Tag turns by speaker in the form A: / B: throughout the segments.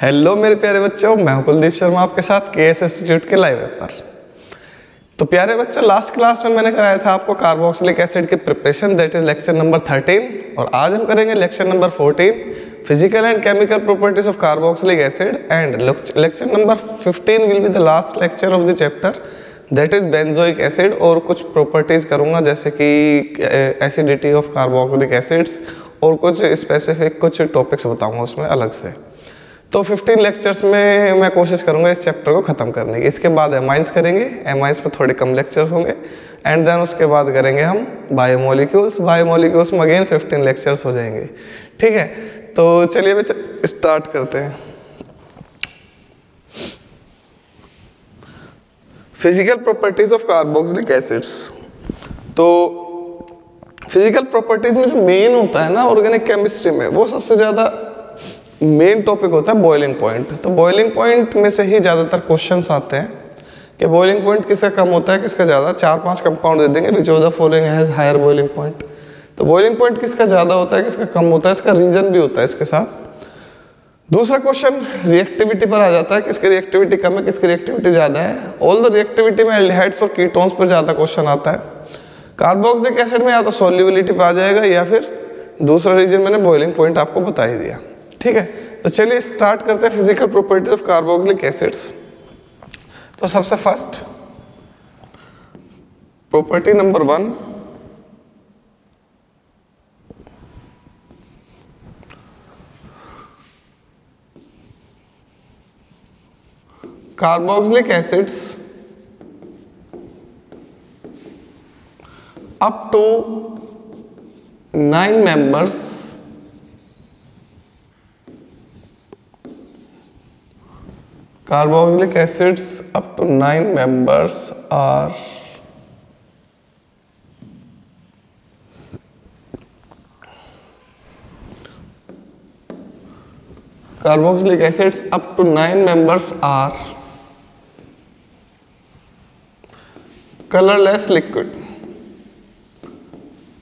A: Hello मेरे प्यारे बच्चों, मैं हूं कुलदीप शर्मा आपके साथ केएस इंस्टीट्यूट के लाइव ऐप पर। तो प्यारे बच्चों, लास्ट क्लास में मैंने कराया था आपको कार्बोक्सिलिक एसिड की preparation, that is lecture number 13, और आज हम करेंगे lecture number 14, physical and chemical properties of carboxylic acid, and lecture number 15 will be the last lecture of the chapter, that is benzoic acid. और कुछ properties करूंगा जैसे कि एसिडिटी ऑफ कार्बोक्सिलिक एसिड्स और कुछ स्पेसिफिक कुछ टॉपिक्स बताऊंगा उसमें अलग से। तो 15 लेक्चर्स में मैं कोशिश करूंगा इस चैप्टर को ख़त्म करने की। इसके बाद एमाइंस करेंगे, एमाइंस पे थोड़े कम लेक्चर्स होंगे, एंड देन उसके बाद करेंगे हम बायोमोलिक्यूल्स। बायोमोलिक्यूल्स में अगेन 15 लेक्चर्स हो जाएंगे। ठीक है, तो चलिए बच्चे स्टार्ट करते हैं। Physical properties of carboxylic acids. तो फिजिकल प्रॉपर्टीज में जो मेन होता है ना ऑर्गेनिक केमिस्ट्री में, वो सबसे ज़्यादा मेन टॉपिक होता है बॉइलिंग पॉइंट। तो बॉइलिंग पॉइंट में से ही ज़्यादातर क्वेश्चंस आते हैं कि बॉइलिंग पॉइंट किसका कम होता है, किसका ज़्यादा। 4-5 कंपाउंड दे देंगे which of the following has higher boiling point. तो बॉइलिंग पॉइंट किसका ज़्यादा होता है, किसका कम होता है, इसका रीजन भी होता है इसके साथ। दूसरा क्वेश्चन रिएक्टिविटी पर आ जाता है, किसकी रिएक्टिविटी कम है, किसकी रिएक्टिविटी ज़्यादा है। ऑल द रिएक्टिविटी में एल्डिहाइड्स और कीटोन्स पर ज़्यादा क्वेश्चन आता है। कार्बोक्सिलिक एसिड में या तो सॉल्युबिलिटी पर आ जाएगा या फिर दूसरा रीजन मैंने बॉइलिंग पॉइंट आपको बता ही दिया। ठीक है, तो चलिए स्टार्ट करते हैं physical properties of carboxylic acids. तो सबसे first property number 1, carboxylic acids up to 9 members carboxylic acids up to 9 members are carboxylic acids up to 9 members are colorless liquid।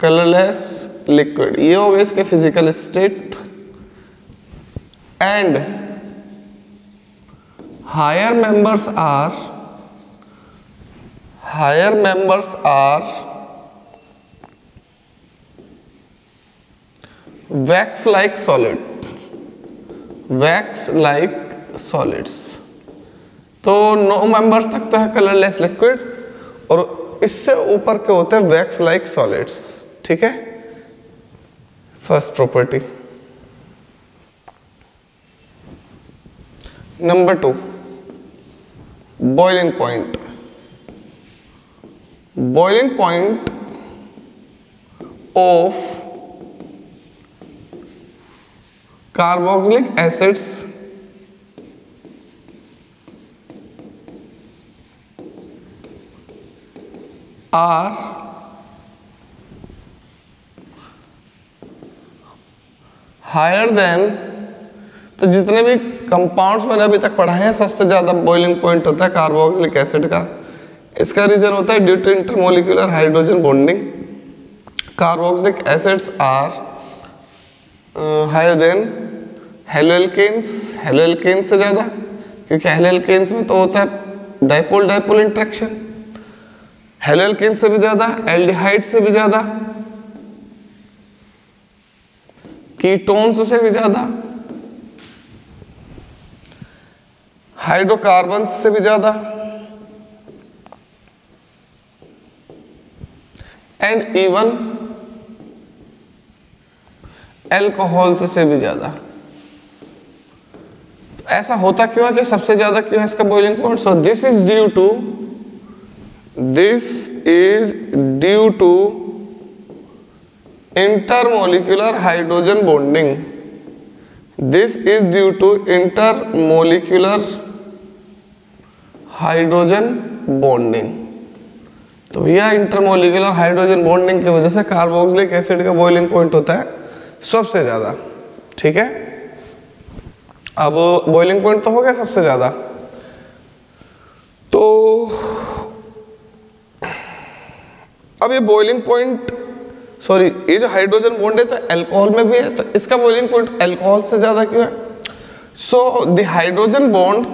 A: Colourless liquid, ये हो गया इसके physical state. And higher members are wax like solids. तो 9 members तक तो है colourless liquid, और इससे ऊपर के होते हैं वैक्स लाइक सॉलिड्स। ठीक है, first property. Number 2, boiling point. Boiling point of carboxylic acids are higher than. तो जितने भी कंपाउंड्स मैंने अभी तक पढ़ाए हैं, सबसे ज्यादा बॉइलिंग पॉइंट होता है कार्बोक्सिलिक एसिड का। इसका रीजन होता है due to intermolecular hydrogen bonding. Carboxylic acids are higher than haloalkanes. Haloalkanes से ज्यादा, क्योंकि हेलोएल्केन्स में तो होता है डाइपोल डाइपोल इंटरेक्शन। हेलोएल्केन्स से भी ज्यादा, एल्डिहाइड से भी ज्यादा, कीटोन्स से भी ज्यादा, हाइड्रोकार्बन से भी ज्यादा, एंड इवन एल्कोहल से भी ज्यादा। ऐसा होता क्यों है कि सबसे ज्यादा क्यों है इसका boiling point? So this is due to intermolecular hydrogen bonding। This is due to intermolecular hydrogen bonding। तो भैया इंटरमोलिकुलर हाइड्रोजन बॉन्डिंग की वजह से कार्बोक्सिलिक एसिड का बॉइलिंग पॉइंट होता है सबसे ज्यादा। ठीक है, अब बॉइलिंग पॉइंट तो हो गया सबसे ज्यादा। तो अब ये बॉइलिंग पॉइंट, सॉरी, ये जो हाइड्रोजन बॉन्ड है तो अल्कोहल में भी है, तो इसका बॉइलिंग पॉइंट अल्कोहल से ज्यादा क्यों है? So the hydrogen bond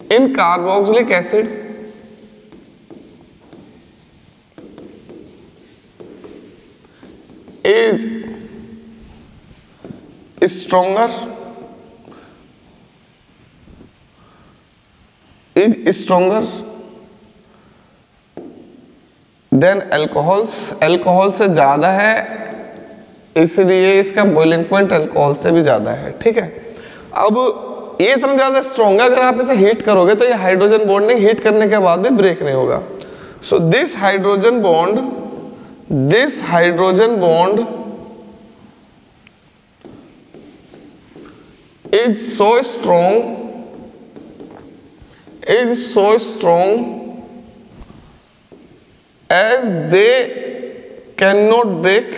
A: in carboxylic acid is stronger than alcohol से ज्यादा है, इसलिए इसका बॉइलिंग पॉइंट अल्कोहल से भी ज्यादा है। ठीक है, अब ये इतना ज्यादा स्ट्रॉन्ग है, अगर आप इसे हीट करोगे तो ये हाइड्रोजन बॉन्डिंग हीट करने के बाद भी ब्रेक नहीं होगा। So this hydrogen bond is so strong as they cannot break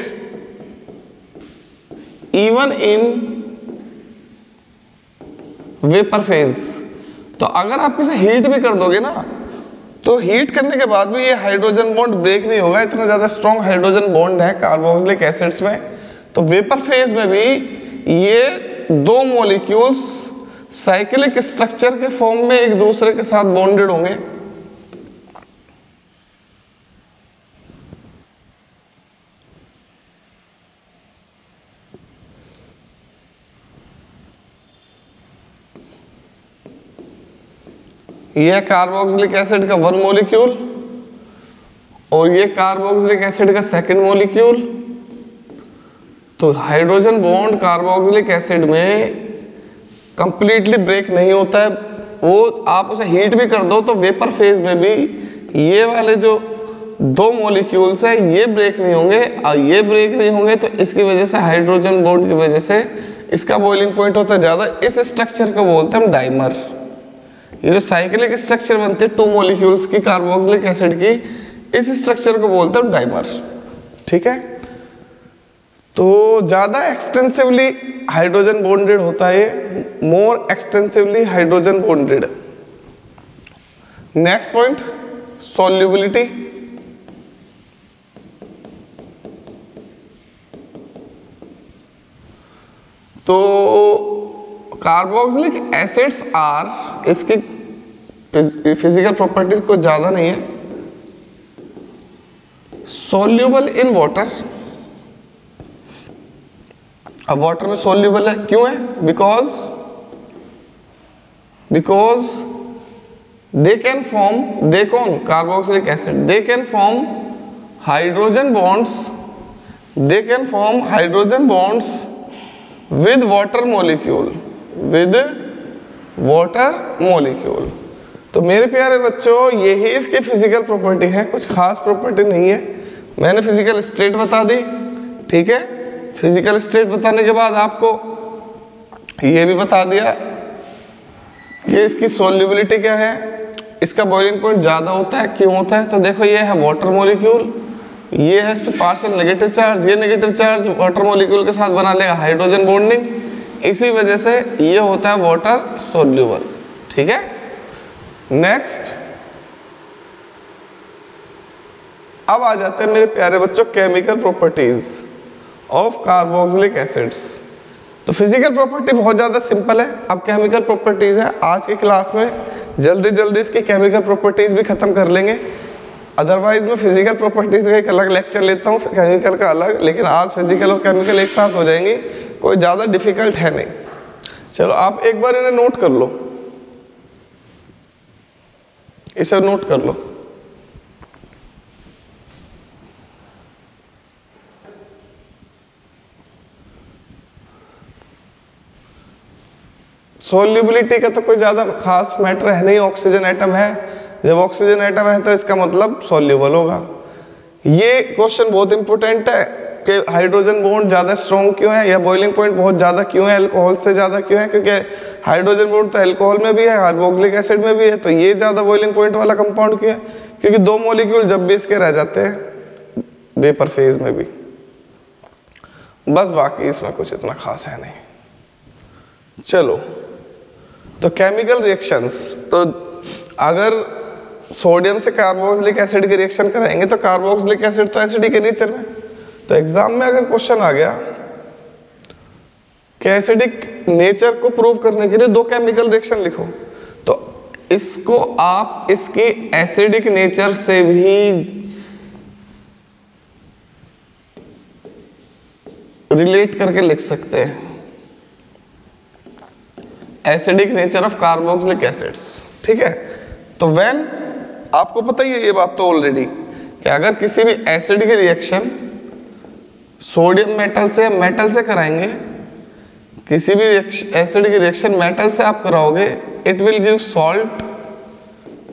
A: even in vapour phase. तो अगर आप इसे हीट भी कर दोगे ना, तो हीट करने के बाद भी ये हाइड्रोजन बॉन्ड ब्रेक नहीं होगा, इतना ज्यादा स्ट्रॉन्ग हाइड्रोजन बॉन्ड है कार्बोक्सिलिक एसिड्स में। तो वेपर फेज में भी ये दो मॉलिक्यूल्स साइक्लिक स्ट्रक्चर के फॉर्म में एक दूसरे के साथ बॉन्डेड होंगे। यह कार्बोक्सिलिक एसिड का वन मॉलिक्यूल और ये कार्बोक्सिलिक एसिड का सेकंड मॉलिक्यूल। तो हाइड्रोजन बॉन्ड कार्बोक्सिलिक एसिड में कंप्लीटली ब्रेक नहीं होता है, वो आप उसे हीट भी कर दो तो वेपर फेज में भी ये वाले जो दो मॉलिक्यूल्स हैं ये ब्रेक नहीं होंगे, और ये ब्रेक नहीं होंगे तो इसकी वजह से हाइड्रोजन बॉन्ड की वजह से इसका बॉइलिंग पॉइंट होता है ज़्यादा। इस स्ट्रक्चर को बोलते हैं हम डाइमर। ये जो साइक्लिक स्ट्रक्चर बनते हैं टू मॉलिक्यूल्स की कार्बोक्सिलिक एसिड की, इस स्ट्रक्चर को बोलते हैं डाइमर। ठीक है, तो ज़्यादा एक्सटेंसिवली हाइड्रोजन बॉन्डेड होता है, more extensively hydrogen bonded. Next point, solubility. तो कार्बोक्सिलिक एसिड्स आर, इसकी फिजिकल प्रॉपर्टीज कुछ ज्यादा नहीं है, सॉल्युबल इन वाटर। अब वाटर में सॉल्युबल है, क्यों है? Because they can form, they कौन? Carboxylic acid, they can form hydrogen bonds with water molecule। तो मेरे प्यारे बच्चों यही इसकी फिजिकल प्रॉपर्टी है, कुछ खास प्रॉपर्टी नहीं है। मैंने फिजिकल स्टेट बता दी, ठीक है। फिजिकल स्टेट बताने के बाद आपको ये भी बता दिया कि इसकी सॉल्युबिलिटी क्या है, इसका बॉइलिंग पॉइंट ज़्यादा होता है, क्यों होता है? तो देखो ये है वाटर मॉलिक्यूल, ये है इस पर पार्शियल नेगेटिव चार्ज, ये नेगेटिव चार्ज वाटर मॉलिक्यूल के साथ बना लेगा हाइड्रोजन बॉन्डिंग, इसी वजह से ये होता है वाटर सोल्यूबल। ठीक है, नेक्स्ट अब आ जाते हैं मेरे प्यारे बच्चों chemical properties of carboxylic acids. तो फिजिकल प्रॉपर्टी बहुत ज़्यादा सिंपल है, अब केमिकल प्रॉपर्टीज है। आज की क्लास में जल्दी जल्दी इसकी केमिकल प्रॉपर्टीज भी खत्म कर लेंगे, अदरवाइज मैं फिजिकल प्रॉपर्टीज का एक अलग लेक्चर लेता हूँ, केमिकल का अलग, लेकिन आज फिजिकल और केमिकल एक साथ हो जाएंगे, कोई ज़्यादा डिफिकल्ट है नहीं। चलो आप एक बार इन्हें नोट कर लो, इसे नोट कर लो। सॉल्युबिलिटी का तो कोई ज़्यादा खास मैटर है नहीं, ऑक्सीजन एटम है, जब ऑक्सीजन एटम है तो इसका मतलब सॉल्युबल होगा। ये क्वेश्चन बहुत इंपॉर्टेंट है कि हाइड्रोजन बॉन्ड ज़्यादा स्ट्रॉन्ग क्यों है या बॉइलिंग पॉइंट बहुत ज़्यादा क्यों है, अल्कोहल से ज़्यादा क्यों है? क्योंकि हाइड्रोजन बॉन्ड तो अल्कोहल में भी है, कार्बोक्सिलिक एसिड में भी है, तो ये ज़्यादा बॉइलिंग पॉइंट वाला कंपाउंड क्यों है? क्योंकि दो मॉलिक्यूल जब भी इसके रह जाते हैं वेपर फेज में भी, बस, बाकी इसमें कुछ इतना खास है नहीं। चलो, तो केमिकल रिएक्शंस, तो अगर सोडियम से कार्बोक्सिलिक एसिड की रिएक्शन कराएंगे तो कार्बोक्सिलिक एसिड तो एसिड के नेचर में, तो एग्जाम में अगर क्वेश्चन आ गया कि एसिडिक नेचर को प्रूव करने के लिए 2 केमिकल रिएक्शन लिखो, तो इसको आप इसके एसिडिक नेचर से भी रिलेट करके लिख सकते हैं। Acidic nature of carboxylic acids, ठीक है। तो व्हेन, आपको पता ही है ये बात तो ऑलरेडी, कि अगर किसी भी एसिड की रिएक्शन सोडियम मेटल से या मेटल से कराएंगे, किसी भी एसिड की रिएक्शन मेटल से आप कराओगे, it will give salt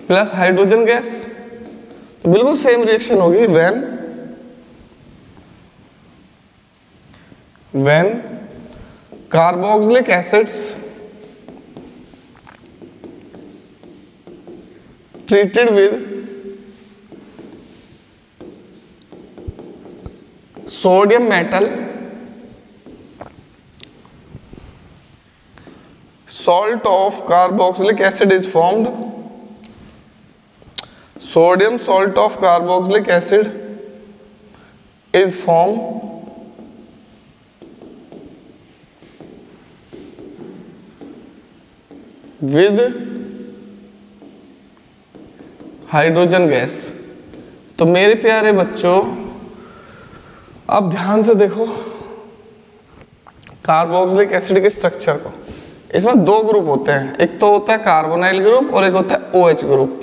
A: plus hydrogen gas. तो बिल्कुल सेम रिएक्शन होगी when carboxylic acids treated with sodium metal, salt of carboxylic acid is formed. Sodium salt of carboxylic acid is formed with hydrogen gas. तो मेरे प्यारे बच्चों, अब ध्यान से देखो कार्बोक्सिलिक एसिड के स्ट्रक्चर को। इसमें 2 ग्रुप होते हैं, एक तो होता है कार्बोनाइल ग्रुप और एक होता है OH ग्रुप।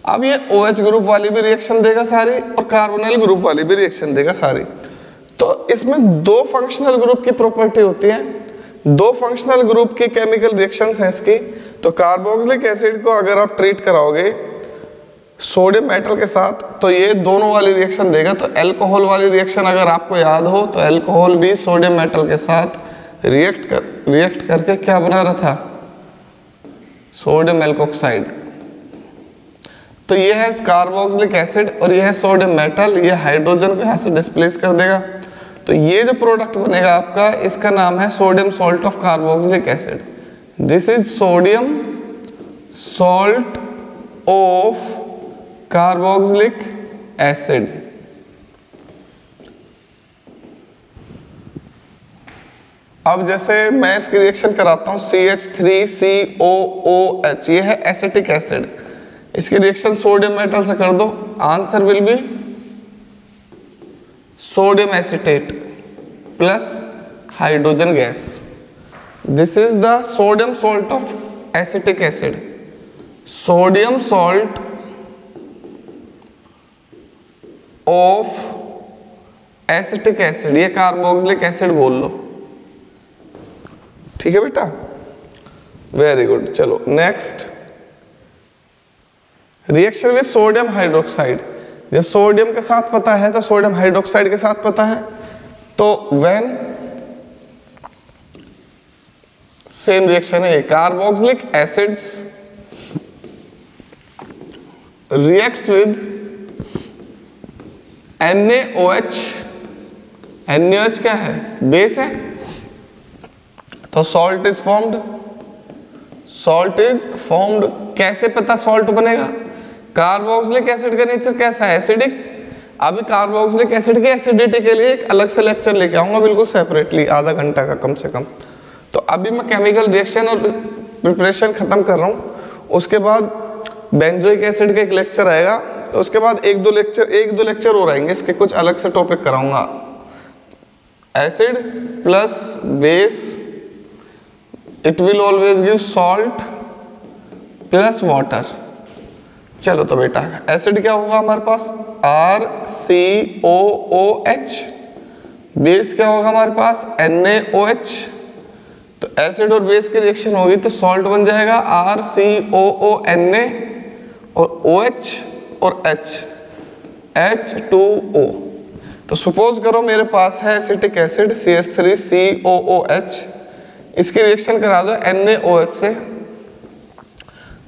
A: अब ये OH ग्रुप वाली भी रिएक्शन देगा सारी और कार्बोनाइल ग्रुप वाली भी रिएक्शन देगा सारी। तो इसमें 2 फंक्शनल ग्रुप की प्रॉपर्टी होती है, 2 फंक्शनल ग्रुप की केमिकल रिएक्शंस हैं इसकी। तो कार्बोक्सिलिक एसिड को अगर आप ट्रीट कराओगे सोडियम मेटल के साथ, तो ये दोनों वाली रिएक्शन देगा। तो अल्कोहल वाली रिएक्शन अगर आपको याद हो, तो अल्कोहल भी सोडियम मेटल के साथ रिएक्ट करके क्या बना रहा था, सोडियम एल्कोक्साइड। तो ये है कार्बोक्सिलिक एसिड और ये है सोडियम मेटल, ये हाइड्रोजन को यहाँ से डिस्प्लेस कर देगा। तो ये जो प्रोडक्ट बनेगा आपका, इसका नाम है sodium salt of carboxylic acid. This is sodium salt of carboxylic acid. अब जैसे मैं इसकी रिएक्शन कराता हूं CH3COOH, ये है एसिटिक एसिड। इसकी रिएक्शन सोडियम मेटल से कर दो, answer will be sodium acetate plus hydrogen gas. This is the sodium salt of acetic acid. Sodium salt of acetic acid, ये कार्बोक्सिलिक एसिड बोल लो, ठीक है बेटा, वेरी गुड। चलो next, reaction with sodium hydroxide. जब सोडियम के साथ पता है तो सोडियम हाइड्रोक्साइड के साथ पता है, तो व्हेन सेम रिएक्शन है, carboxylic acids reacts with NaOH। NaOH क्या है, बेस है, तो salt is formed. Salt is formed कैसे पता सॉल्ट बनेगा, कार्बोक्सिलिक एसिड का नेचर कैसा है, एसिडिक। अभी कार्बोक्सिलिक एसिड की एसिडिटी के लिए एक अलग से लेक्चर लेके आऊंगा, बिल्कुल सेपरेटली, आधा घंटा का कम से कम। तो अभी मैं केमिकल रिएक्शन और प्रिपरेशन खत्म कर रहा हूँ, उसके बाद बेंजोइक एसिड का एक लेक्चर आएगा, तो उसके बाद एक दो लेक्चर और आएंगे, इसके कुछ अलग से टॉपिक कराऊंगा। Acid plus base, it will always give salt plus water. चलो तो बेटा, एसिड क्या होगा हमारे पास, RCOOH। बेस क्या होगा हमारे पास, NaOH। तो एसिड और बेस की रिएक्शन होगी तो सॉल्ट बन जाएगा RCOONA और OH और H2O। तो सपोज करो मेरे पास है एसिटिक एसिड CH3COOH, इसकी रिएक्शन करा दो NaOH से,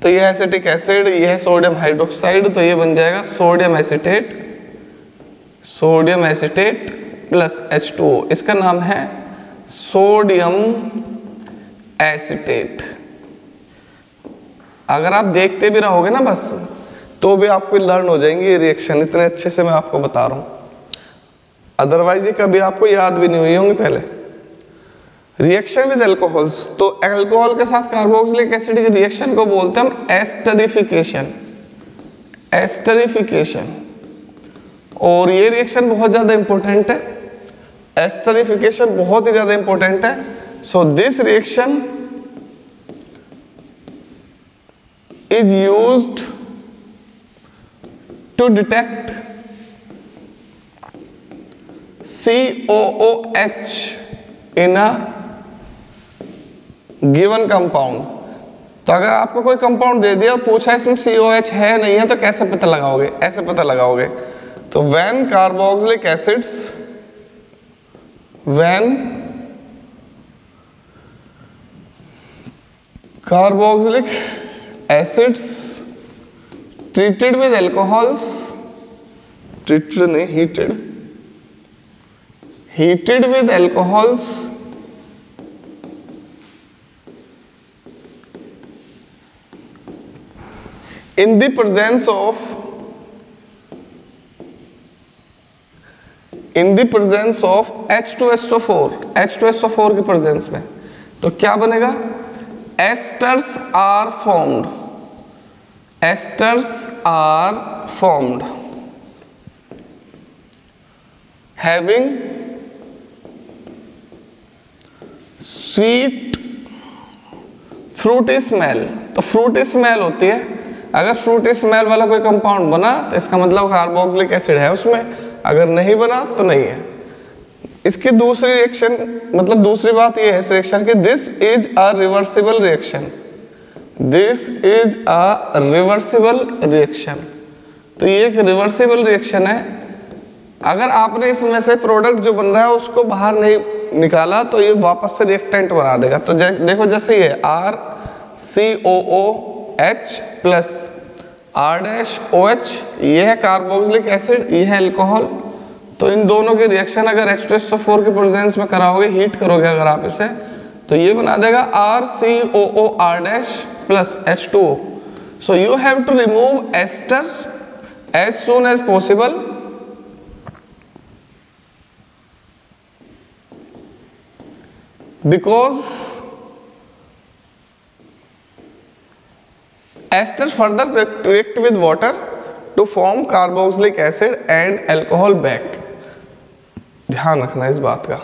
A: तो ये एसिटिक एसिड, ये है सोडियम हाइड्रोक्साइड, तो ये बन जाएगा सोडियम एसिटेट प्लस H2O। इसका नाम है सोडियम एसिटेट। अगर आप देखते भी रहोगे ना बस, तो भी आपको लर्न हो जाएंगे ये रिएक्शन, इतने अच्छे से मैं आपको बता रहा हूं। अदरवाइज ये कभी आपको याद भी नहीं हुई होंगी पहले। रिएक्शन विद एल्कोहल्स, तो एल्कोहल के साथ कार्बोक्सिलिक एसिड की रिएक्शन को बोलते हैं हम एस्टरिफिकेशन। एस्टरिफिकेशन, और ये रिएक्शन बहुत ज्यादा इंपॉर्टेंट है। एस्टरिफिकेशन बहुत ही ज्यादा इंपॉर्टेंट है। So this reaction is used to detect COOH in a given compound। तो अगर आपको कोई कंपाउंड दे दिया और पूछा इसमें COH है नहीं है तो कैसे पता लगाओगे? ऐसे पता लगाओगे। तो when carboxylic acids, when carboxylic acids treated with alcohols, treated नहीं, heated with alcohols in the presence of H2SO4, H2SO4 की प्रेजेंस में, तो क्या बनेगा? Esters are formed, esters are formed having sweet fruity smell. तो फ्रूटी स्मेल होती है, अगर फ्रूटी स्मेल वाला कोई कंपाउंड बना तो इसका मतलब कार्बोक्सिलिक एसिड है उसमें, अगर नहीं बना तो नहीं है। इसकी दूसरी रिएक्शन, मतलब दूसरी बात ये है इस रिएक्शन की, this is a reversible reaction, this is a reversible reaction. तो ये एक रिवर्सिबल रिएक्शन है। अगर आपने इसमें से प्रोडक्ट जो बन रहा है उसको बाहर नहीं निकाला तो ये वापस से रिएक्टेंट बना देगा। तो देखो जैसे ये RCOOH प्लस R-OH, ये है कार्बोक्सिलिक एसिड, ये है अल्कोहल। तो इन दोनों की रिएक्शन अगर H2SO4 के प्रेजेंस में कराओगे, हीट करोगे अगर आप इसे, तो ये बना देगा RCOOR- plus H2O। So you have to remove ester as soon as possible because ester further react with water to form carboxylic acid and alcohol back। ध्यान रखना इस बात का।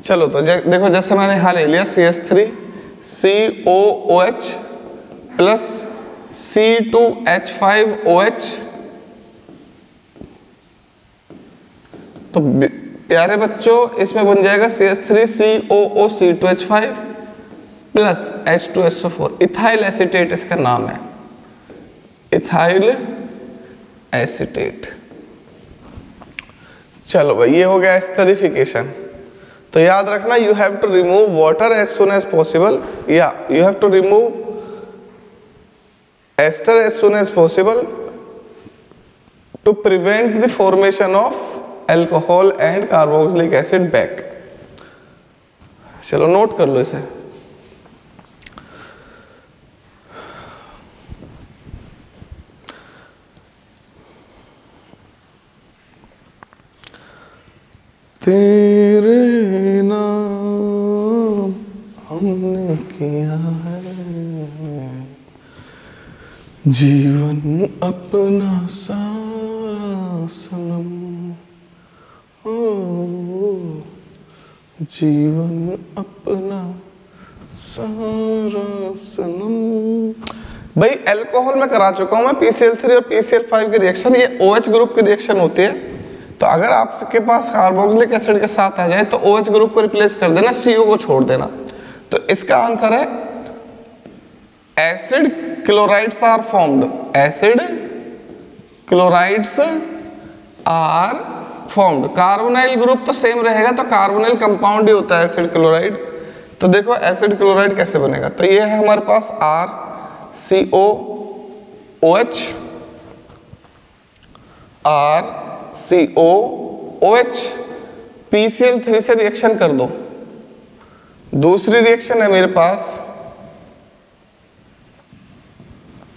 A: चलो तो देखो जैसे मैंने यहाँ ले लिया CH3COOH प्लस C2H5OH। तो प्यारे बच्चों इसमें बन जाएगा CH3COOC2H5 plus H2SO4, ethyl acetate इसका नाम है, इथाइल एसीटेट। चलो भाई ये हो गया एस्टरिफिकेशन। तो याद रखना, you have to remove water as soon as possible, या you have to remove ester as soon as possible to prevent the formation of alcohol and carboxylic acid back. चलो नोट कर लो इसे। तेरे नाम हमने किया है जीवन अपना सारा सनम, जीवन अपना सारा सनम। भाई अल्कोहल में करा चुका हूं मैं PCl3 और PCl5 की रिएक्शन, ये OH ग्रुप की रिएक्शन होती है। तो अगर आपके पास कार्बोक्सिलिक एसिड के साथ आ जाए तो OH ग्रुप को रिप्लेस कर देना, CO को छोड़ देना। तो इसका आंसर है acid chlorides are formed, acid chlorides are formed. Carbonyl group तो सेम रहेगा, तो कार्बोनाइल कंपाउंड ही होता है एसिड क्लोराइड। तो देखो एसिड क्लोराइड कैसे बनेगा, तो ये है हमारे पास RCOOH, RCOOH, PCl3 से रिएक्शन कर दो। दूसरी रिएक्शन है मेरे पास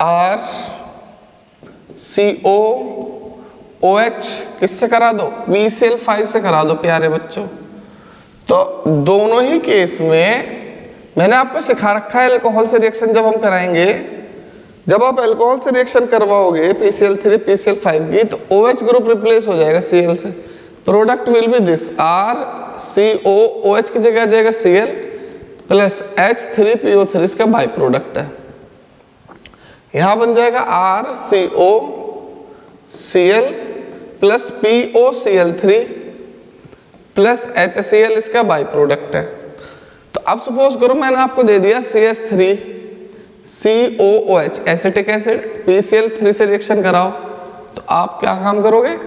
A: RCOOH OH किससे करा दो, PCl5 से करा दो प्यारे बच्चों। तो दोनों ही केस में मैंने आपको सिखा रखा है अल्कोहल से रिएक्शन जब हम कराएंगे, जब आप अल्कोहल से रिएक्शन करवाओगे PCl3 PCl5 की, तो OH ग्रुप रिप्लेस हो जाएगा Cl से। Product will B this RCO, OH की जगह आ जाएगा Cl प्लस H3PO3, इसका बाई प्रोडक्ट है। यहां बन जाएगा RCO Cl plus POCl3 plus HCl, इसका बाई प्रोडक्ट है। तो अब सपोज करो मैंने आपको दे दिया CH3 COOH acetic acid, PCl3 से रिएक्शन कराओ, तो आप क्या काम करोगे,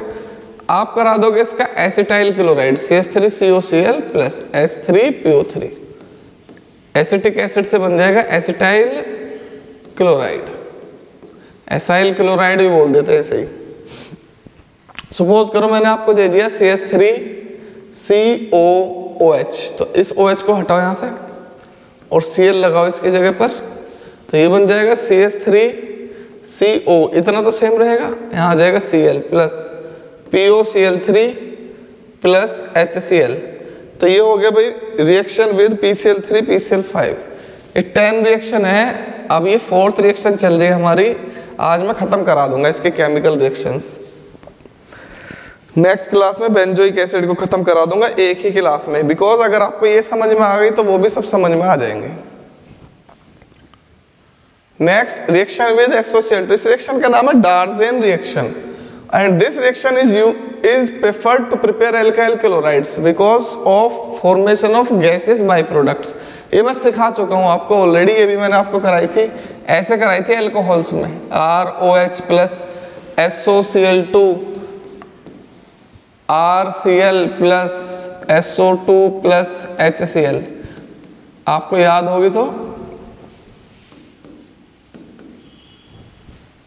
A: आप करा दोगे इसका acetyl chloride CH3COCl plus H3PO3, acetic acid से बन जाएगा एसिटाइल क्लोराइड, एसाइल क्लोराइड भी बोल देते हैं ऐसे ही। सपोज करो मैंने आपको दे दिया CH3COOH, तो इस OH को हटाओ यहां से और Cl लगाओ इसकी जगह पर, तो ये बन जाएगा CH3CO, इतना तो सेम रहेगा, यहाँ आ जाएगा Cl plus POCl3 plus HCl। तो ये हो गया भाई रिएक्शन विद PCl3 PCl5। ये 10 रिएक्शन है, अब ये 4th रिएक्शन चल रही है हमारी, आज मैं खत्म करा दूंगा इसके केमिकल रिएक्शंस। नेक्स्ट क्लास में बेंजोइक एसिड को खत्म करा दूंगा एक ही क्लास में, बिकॉज अगर आपको ये समझ में आ गई तो वो भी सब समझ में आ जाएंगे। नेक्स्ट रिएक्शन विद एसोसिएट, इस रिएक्शन का नाम है Darzens reaction, and this reaction is preferred to prepare alkyl chlorides because of formation of gases by products. ये मैं सिखा चुका हूँ आपको ऑलरेडी, ये भी मैंने आपको कराई थी, ऐसे कराई थी एल्कोहल्स में, ROH plus SOCl2 RCl plus SO2 plus HCl, आपको याद होगी तो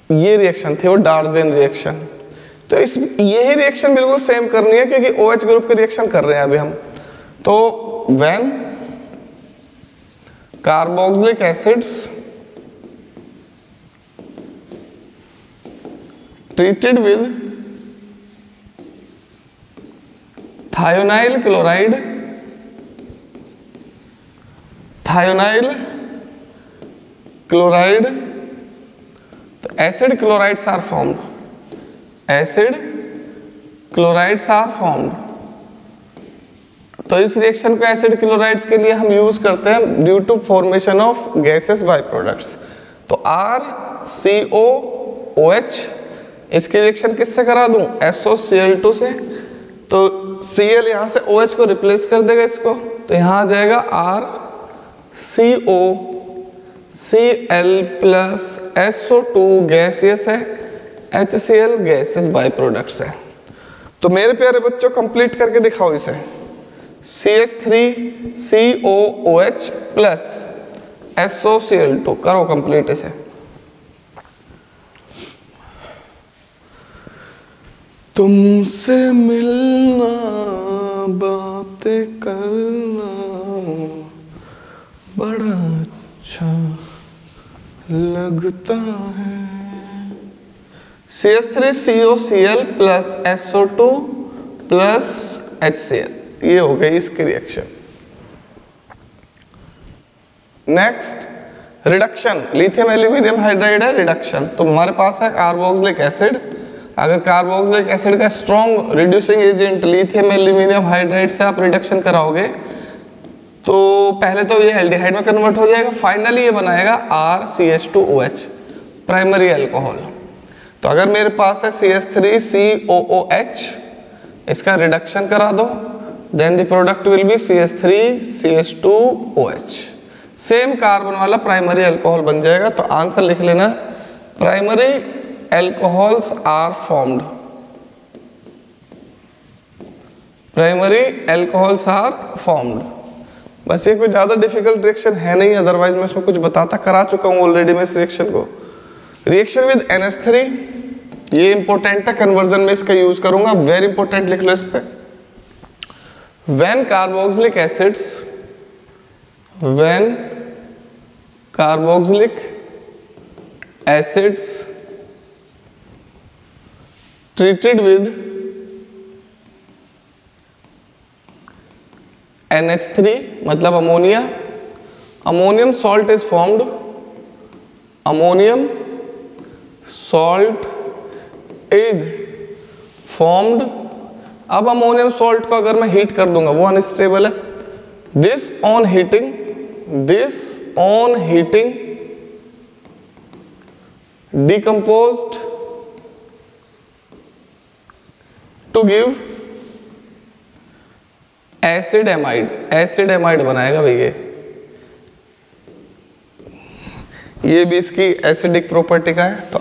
A: ये रिएक्शन थी वो डार्जेन रिएक्शन। तो इस यही रिएक्शन बिल्कुल सेम करनी है क्योंकि OH ग्रुप के रिएक्शन कर रहे हैं अभी हम। तो when carboxylic acids treated with thionyl chloride, thionyl chloride, तो acid chlorides are formed, acid chlorides are formed। तो इस रिएक्शन को एसिड क्लोराइड्स के लिए हम यूज करते हैं due to formation of gases by products. तो RCOOH, इसकी रिएक्शन किससे करा दूं, SOCl2 से, तो Cl यहां से OH को रिप्लेस कर देगा इसको, तो यहां आ जाएगा RCOCl प्लस SO2 गैसियस है, HCl गैसेस बाय प्रोडक्ट्स है। तो मेरे प्यारे बच्चों कंप्लीट करके दिखाओ इसे, CH3COOH प्लस SOCl2, करो कंप्लीट इसे। तुमसे मिलना बातें करना बड़ा अच्छा लगता है। CH3COCl plus SO2 plus HCl, ये हो गई इसकी reaction. Next reduction, lithium aluminium hydride है रिडक्शन। तो हमारे पास है कार्बोक्सिलिक एसिड, अगर कार्बोक्सिलिक एसिड का strong reducing agent lithium aluminium hydride से आप रिडक्शन कराओगे तो पहले तो ये एल्डिहाइड में कन्वर्ट हो जाएगा, फाइनली ये बनाएगा RCH2OH प्राइमरी अल्कोहल। तो अगर मेरे पास है CH3COOH, इसका रिडक्शन करा दो, then the product will be CH3CH2OH, same carbon वाला प्राइमरी अल्कोहल बन जाएगा। तो आंसर लिख लेना, primary alcohols are formed, primary alcohols are formed। बस ये कोई ज्यादा डिफिकल्ट रिएक्शन है नहीं, अदरवाइज मैं इसमें कुछ बताता करा चुका हूं ऑलरेडी मैं इस रिएक्शन को। रिएक्शन विद NH3, ये इंपॉर्टेंट है, कन्वर्जन में इसका यूज करूंगा, वेरी इंपॉर्टेंट लिख लो इस पे। When carboxylic acids, when carboxylic acids treated with NH3 मतलब ammonia, ammonium salt is formed, ammonium salt is formed. अब अमोनियम सॉल्ट को अगर मैं हीट कर दूंगा वो अनस्टेबल है। This on heating decomposed to give acid amide बनाएगा भैया। ये भी इसकी एसिडिक प्रॉपर्टी का है। तो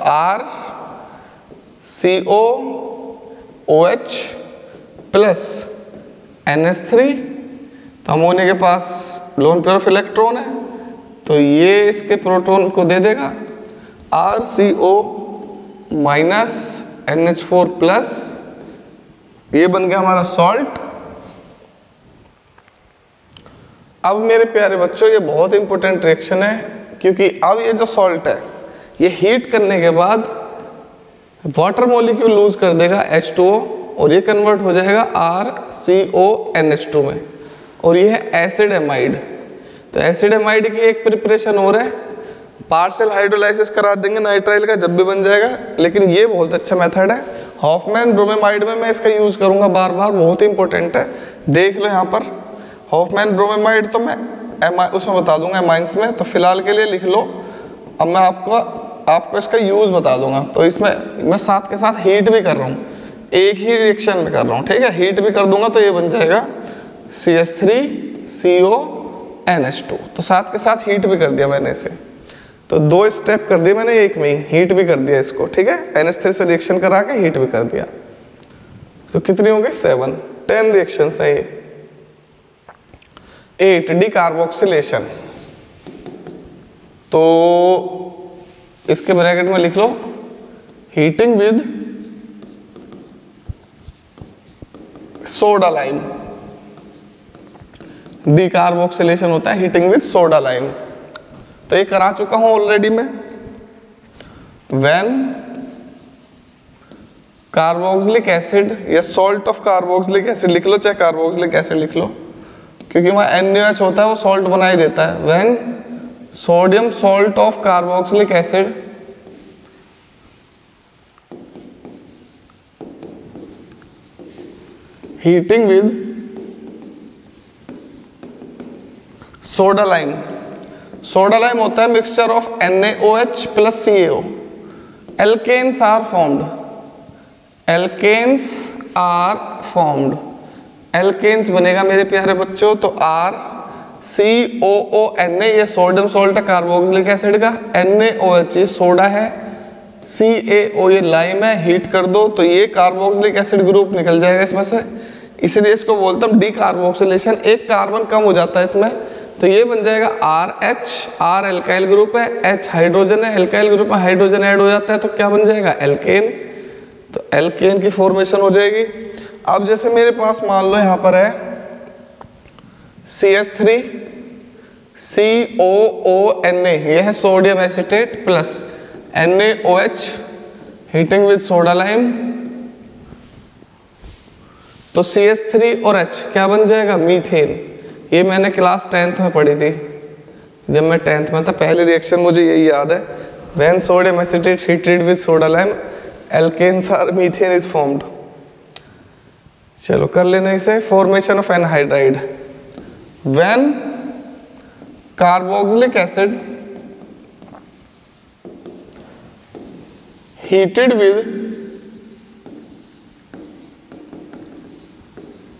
A: RCOOH प्लस NH3, तो अमोनिया के पास लोन पेयर ऑफ इलेक्ट्रॉन है तो ये इसके प्रोटॉन को दे देगा। RCO माइनस NH4 प्लस, ये बन गया हमारा सॉल्ट। अब मेरे प्यारे बच्चों ये बहुत इंपॉर्टेंट रिएक्शन है, क्योंकि अब ये जो सॉल्ट है ये हीट करने के बाद वाटर मॉलिक्यूल लूज कर देगा H2O और ये कन्वर्ट हो जाएगा RCONH2 में, और ये है एसिड एमाइड। तो एसिड एमाइड की एक प्रिपरेशन हो रहा है, पार्शियल हाइड्रोलाइसिस करा देंगे नाइट्राइल का जब भी बन जाएगा। लेकिन ये बहुत अच्छा मेथड है, हॉफमैन ब्रोमेमाइड में मैं इसका यूज करूंगा बार बार, बहुत इंपॉर्टेंट है। देख लो यहाँ पर हॉफमैन ब्रोमेमाइड तो मैं उसमें बता दूंगा एमाइंस में, तो फिलहाल के लिए लिख लो। अब मैं आपको इसका यूज बता दूंगा। तो इसमें मैं साथ के साथ हीट भी कर रहा हूँ, एक ही रिएक्शन में कर रहा हूँ, ठीक है। हीट भी कर दूंगा तो ये बन जाएगा CH3CONH2। तो साथ के साथ हीट भी कर दिया मैंने इसे, तो 2 स्टेप कर दिए मैंने एक में ही, हीट भी कर दिया इसको, ठीक है। NH3 से रिएक्शन करा के हीट भी कर दिया। तो कितनी हो गई 7, 10 रिएक्शन है ये। 8 डीकार्बोक्सिलेशन, तो इसके ब्रैकेट में लिख लो heating with soda lime. Decarboxylation होता है हीटिंग विद सोडा लाइम, तो ये करा चुका हूं ऑलरेडी मैं। व्हेन कार्बोक्सिलिक एसिड या सॉल्ट ऑफ कार्बोक्सिलिक एसिड लिख लो, चाहे कार्बोक्सिलिक एसिड लिख लो, क्योंकि वहाँ NaOH होता है वो सॉल्ट बना ही देता है। When sodium salt of carboxylic acid heating with soda lime. Soda lime होता है mixture of NaOH plus CaO। Alkanes are formed, alkanes बनेगा मेरे प्यारे बच्चों। तो RCOONA ये सोडियम सॉल्ट है कार्बोक्सिलिक एसिड का, NaOH ये सोडा है, CaO ये लाइम है। हीट कर दो तो ये कार्बोक्सिलिक एसिड ग्रुप निकल जाएगा इसमें से, इसलिए इसको बोलता हूँ डीकार्बोक्सिलेशन। एक कार्बन कम हो जाता है इसमें, तो ये बन जाएगा RH, R एल्काइल ग्रुप है, H हाइड्रोजन है, एल्काइल ग्रुप में हाइड्रोजन ऐड हो जाता है तो क्या बन जाएगा एल्केन। तो एल्केन की फॉर्मेशन हो जाएगी। अब जैसे मेरे पास मान लो यहाँ पर है CH3COONA, ये है sodium acetate plus NaOH heating with soda lime, तो CH3 और H क्या बन जाएगा मीथेन। ये मैंने क्लास 10th में पढ़ी थी, जब मैं 10th में था। पहली रिएक्शन मुझे यही याद है, when sodium acetate heated with soda lime alkanes are methane is formed. चलो कर लेना इसे। Formation of anhydride, when carboxylic acid heated with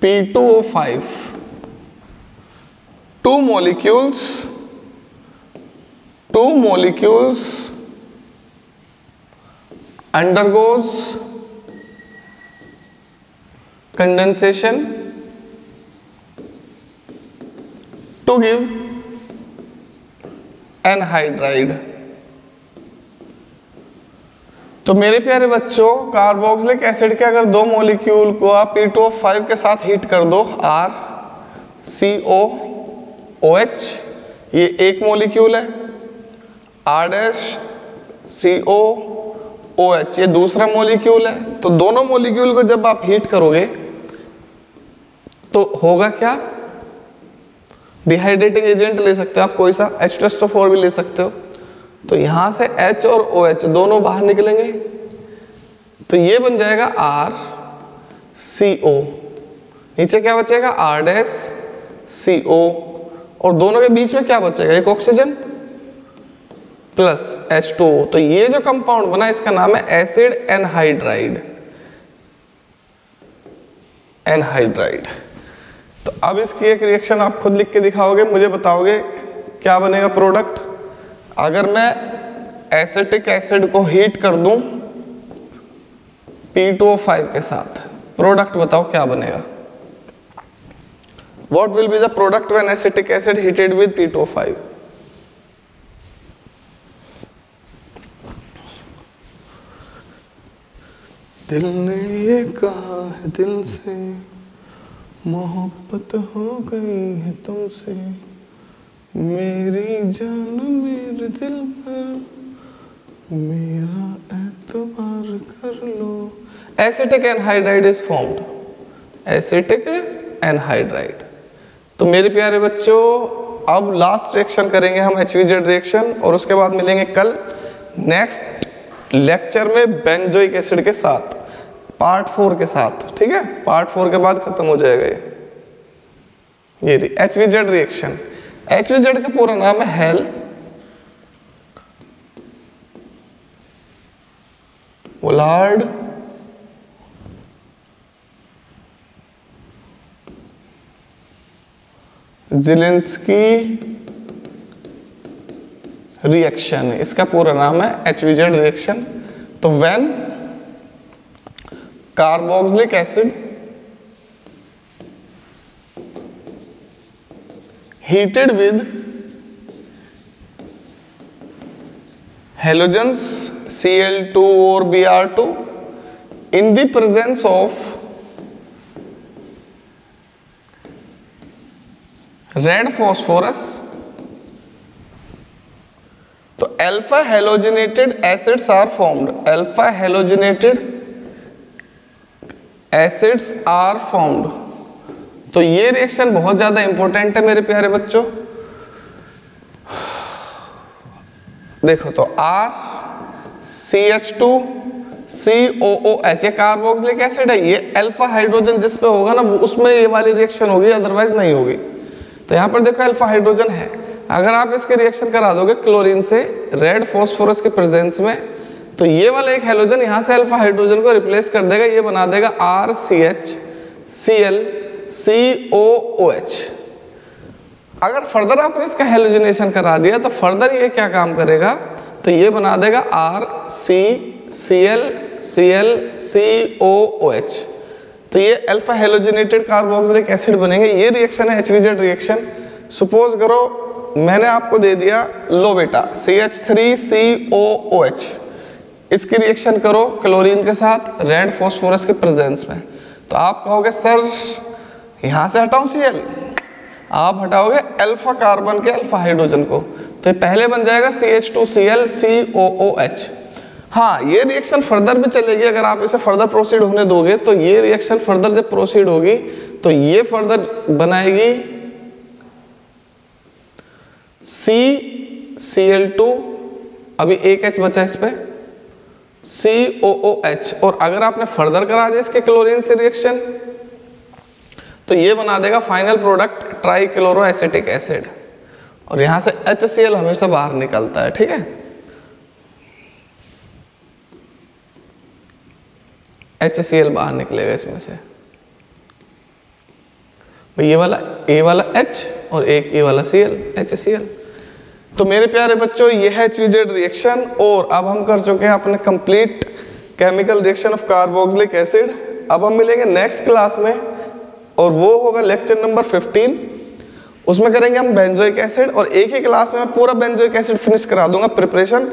A: P2O5, two molecules undergoes condensation to give anhydride. तो मेरे प्यारे बच्चों कार्बोक्सिलिक एसिड के अगर 2 मॉलिक्यूल को आप P2O5 के साथ हीट कर दो, RCOOH ये एक मॉलिक्यूल है, R-CO OH ये दूसरा मॉलिक्यूल है, तो दोनों मॉलिक्यूल को जब आप हीट करोगे तो होगा क्या, डिहाइड्रेटिंग एजेंट ले सकते हो आप, कोई सा H2SO4 भी ले सकते हो। तो यहां से H और OH दोनों बाहर निकलेंगे, तो ये बन जाएगा RCO, नीचे क्या बचेगा R-CO, और दोनों के बीच में क्या बचेगा, एक ऑक्सीजन प्लस H2O। तो ये जो कंपाउंड बना इसका नाम है एसिड एनहाइड्राइड, एनहाइड्राइड। तो अब इसकी एक रिएक्शन आप खुद लिख के दिखाओगे, मुझे बताओगे क्या बनेगा प्रोडक्ट। अगर मैं एसिटिक एसिड को हीट कर दूं P2O5 के साथ, प्रोडक्ट बताओ क्या बनेगा। What will be the product when acetic acid heated with P2O5? दिल ने ये कहा है दिल से, मोहब्बत हो गई है तुमसे, मेरी जान मेरे दिल पर मेरा एतबार कर लो। Acetic anhydride is formed, acetic anhydride. तो मेरे प्यारे बच्चों अब लास्ट रिएक्शन करेंगे हम HVZ रिएक्शन, और उसके बाद मिलेंगे कल नेक्स्ट लेक्चर में बेंजोइक एसिड के साथ, पार्ट 4 के साथ, ठीक है। पार्ट 4 के बाद खत्म हो जाएगा ये HVZ रिएक्शन। HVZ का पूरा नाम है हेल वोलार्ड ज़ेलेंस्की रिएक्शन, इसका पूरा नाम है HVZ रिएक्शन। तो when carboxylic acid heated with halogens Cl2 or Br2 in the presence of red phosphorus, तो alpha halogenated acids are formed, alpha halogenated acids are formed. तो ये रिएक्शन बहुत ज्यादा इंपॉर्टेंट है मेरे प्यारे बच्चों। देखो तो RCH2COOH ये कार्बोक्सिलिक एसिड है, ये अल्फा हाइड्रोजन जिस पे होगा ना उसमें ये वाली रिएक्शन होगी, अदरवाइज नहीं होगी। तो यहाँ पर देखो अल्फा हाइड्रोजन है, अगर आप इसके रिएक्शन करा दोगे क्लोरीन से रेड फॉस्फोरस के प्रेजेंस में, तो ये वाला एक हेलोजन यहाँ से अल्फा हाइड्रोजन को रिप्लेस कर देगा, ये बना देगा RCHClCOOH। अगर फर्दर आपने इसका हेलोजिनेशन करा दिया तो फर्दर ये क्या काम करेगा, तो ये बना देगा RCClClCOOH। तो ये अल्फा हेलोजिनेटेड कार्बोक्सिलिक एसिड बनेंगे। ये रिएक्शन है HVZ रिएक्शन। सपोज करो मैंने आपको दे दिया लो बेटा CH3COOH, इसकी रिएक्शन करो क्लोरीन के साथ रेड फॉस्फोरस के प्रेजेंस में, तो आप कहोगे सर यहां से हटाऊं Cl, आप हटाओगे अल्फा कार्बन के अल्फा हाइड्रोजन को, तो ये पहले बन जाएगा CH2Cl COOH। हाँ ये रिएक्शन फर्दर भी चलेगी, अगर आप इसे फर्दर प्रोसीड होने दोगे तो ये रिएक्शन फर्दर जब प्रोसीड होगी तो ये फर्दर बनाएगी CCl2, अभी एक H बचा इस पे, COOH, और अगर आपने फर्दर करा दिया इसके क्लोरीन से रिएक्शन तो ये बना देगा final product trichloro acetic acid, और यहां से HCl हमेशा बाहर निकलता है, ठीक है। HCl बाहर निकलेगा इसमें से, ये वाला A वाला H और एक ये वाला Cl HCl। तो मेरे प्यारे बच्चों ये है HVZ रिएक्शन, और अब हम कर चुके हैं अपने complete chemical reaction of carboxylic acid. अब हम मिलेंगे नेक्स्ट क्लास में और वो होगा लेक्चर नंबर 15, उसमें करेंगे हम बेंजोइक एसिड, और एक ही क्लास में मैं पूरा बेंजोइक एसिड फिनिश करा दूंगा, preparation,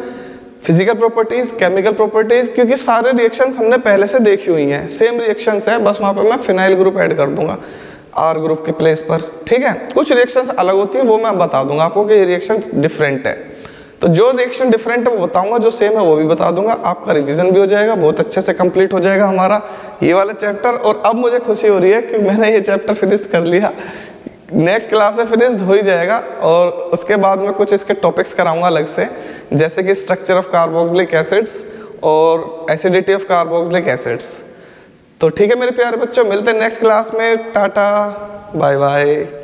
A: physical properties, chemical properties, क्योंकि सारे रिएक्शंस हमने पहले से देखी हुई हैं, सेम रिएक्शंस हैं, बस वहां पर मैं फिनाइल ग्रुप ऐड कर दूंगा R ग्रुप के प्लेस पर, ठीक है। कुछ रिएक्शंस अलग होती हैं वो मैं बता दूंगा आपको कि ये रिएक्शन डिफरेंट है। तो जो रिएक्शन डिफरेंट है वो बताऊंगा, जो सेम है वो भी बता दूंगा। आपका रिवीजन भी हो जाएगा, बहुत अच्छे से कंप्लीट हो जाएगा हमारा ये वाला चैप्टर। और अब मुझे खुशी हो रही है कि मैंने ये चैप्टर फिनिश कर लिया, नेक्स्ट क्लास में फिनिश्ड हो ही जाएगा। और उसके बाद में कुछ इसके टॉपिक्स कराऊंगा अलग से, जैसे कि स्ट्रक्चर ऑफ कार्बोक्सिलिक एसिड्स और एसिडिटी ऑफ कार्बोक्सिलिक एसिड्स। तो ठीक है मेरे प्यारे बच्चों, मिलते हैं नेक्स्ट क्लास में। Tata bye bye.